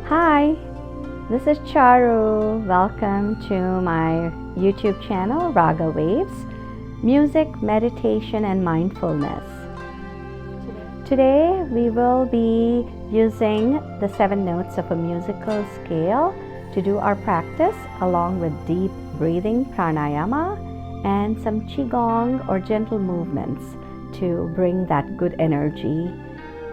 Hi, this is Charu. Welcome to my YouTube channel, Ragawaves, Music, Meditation and Mindfulness. Today we will be using the 7 notes of a musical scale to do our practice, along with deep breathing pranayama and some qigong or gentle movements to bring that good energy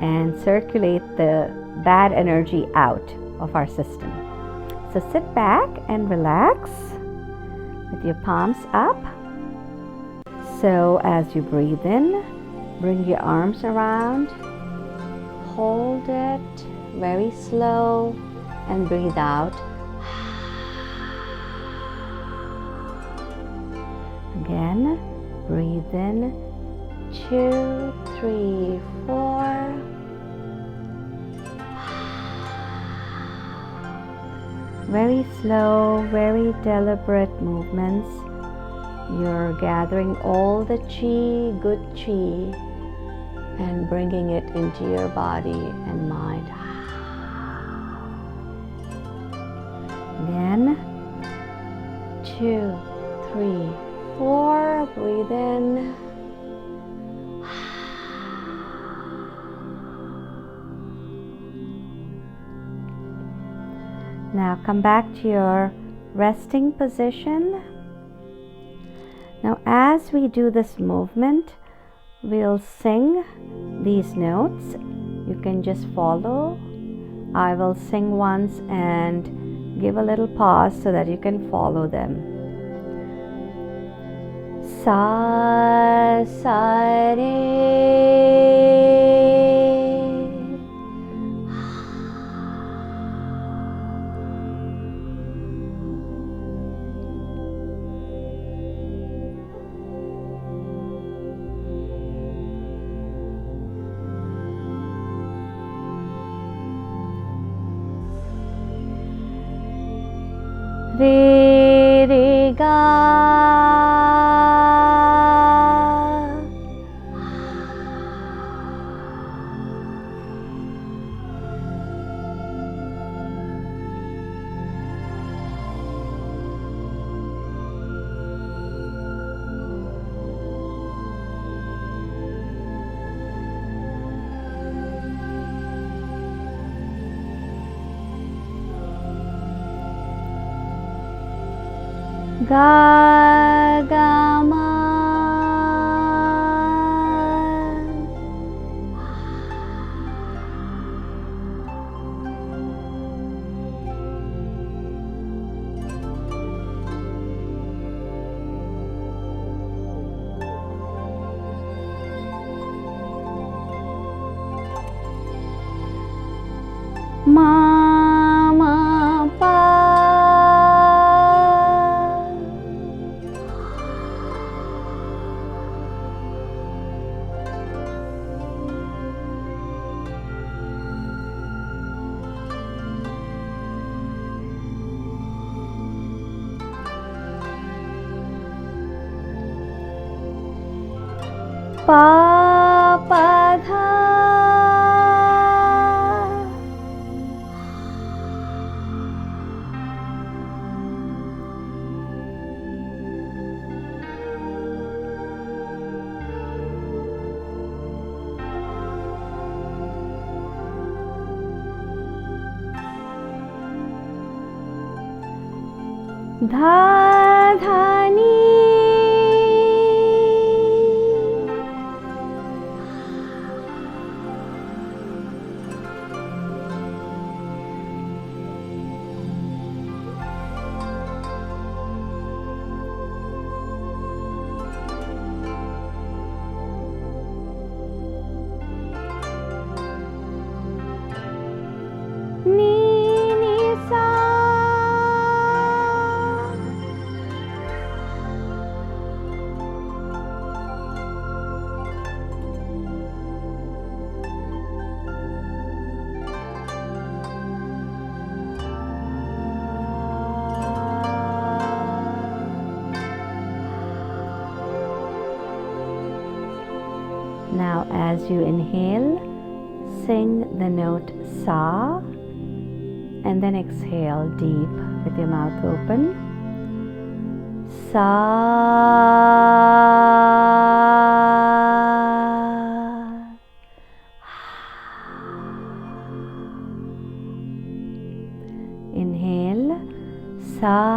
and circulate the bad energy out of our system. So sit back and relax with your palms up. So as you breathe in, bring your arms around, hold it very slow, and breathe out. Again, breathe in, 2, 3, 4. Very slow, very deliberate movements. You're gathering all the chi, good chi, and bringing it into your body and mind. Again, 2, 3, 4. Breathe in. Now come back to your resting position. Now as we do this movement, we'll sing these notes. You can just follow. I will sing once and give a little pause so that you can follow them. Sa, sa, re. Re, re, ga. Ga, ga, ma. Ma, ma, pa. Pa, pa, dha. Dha, dha, ni. Ni, ni, sa. Now as you inhale, sing the note sa, And then exhale deep with your mouth open. Sa. Inhale. Sa.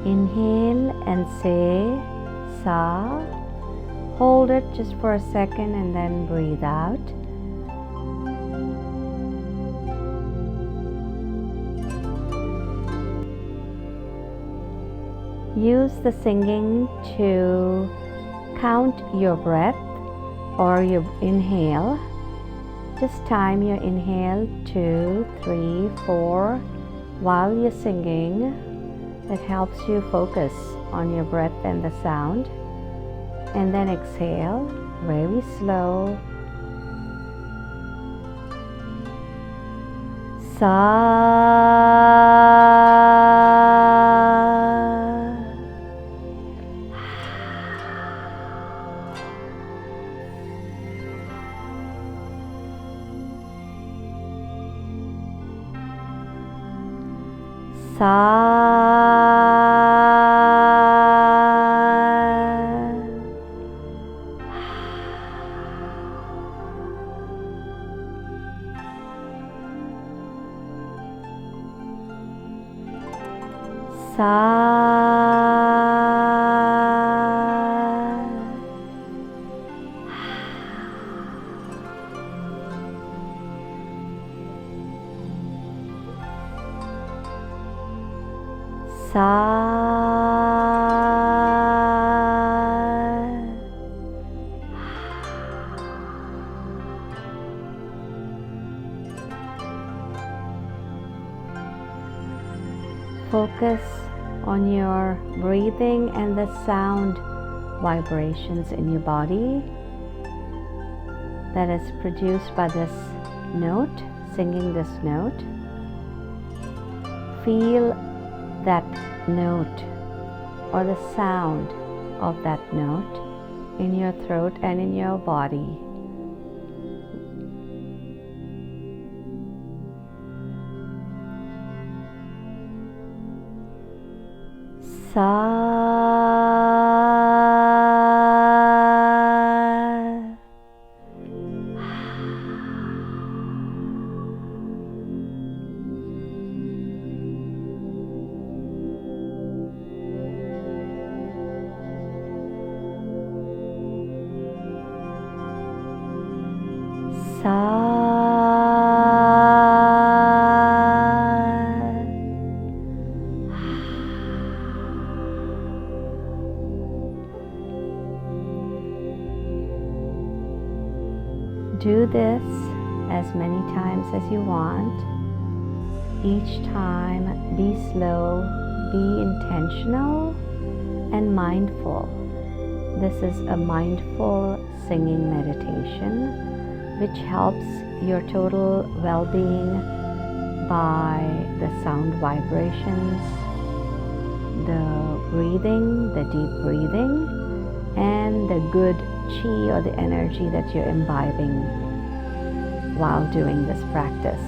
Inhale and say sa. Hold it just for a second and then breathe out. Use the singing to count your breath or your inhale. Just time your inhale 2, 3, 4 while you're singing. It helps you focus on your breath and the sound. And then exhale very slow. Sa. Focus on your breathing and the sound vibrations in your body that is produced by this note, singing this note. Feel that note or the sound of that note in your throat and in your body. Sa. Do this as many times as you want. Each time, be slow, be intentional, and mindful. This is a mindful singing meditation which helps your total well-being by the sound vibrations, the breathing, the deep breathing, and the good chi or the energy that you're imbibing while doing this practice.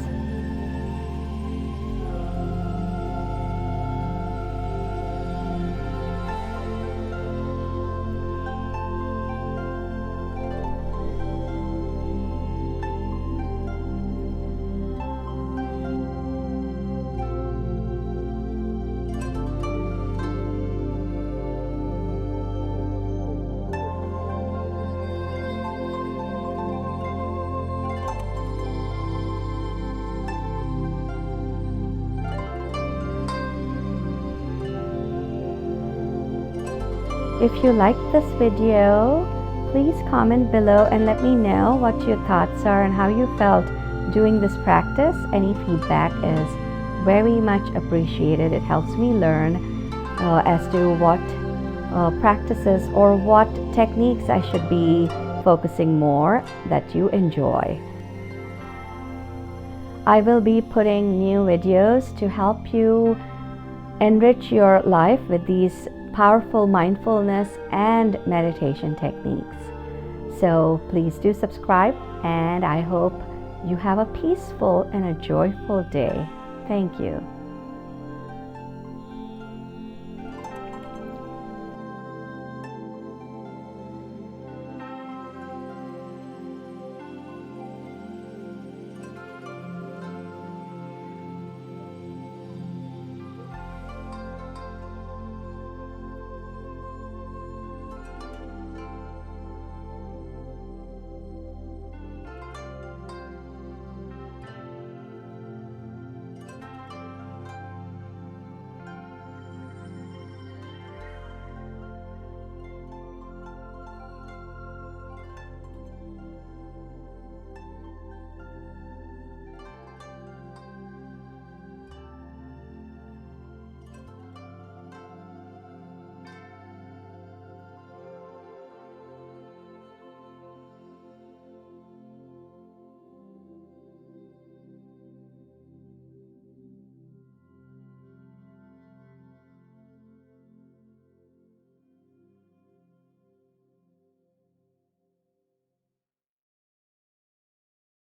if you liked this video, please comment below and let me know what your thoughts are and how you felt doing this practice. Any feedback is very much appreciated. It helps me learn as to what practices or what techniques I should be focusing more that you enjoy. I will be putting new videos to help you enrich your life with these powerful mindfulness and meditation techniques. So please do subscribe, and I hope you have a peaceful and a joyful day. Thank you.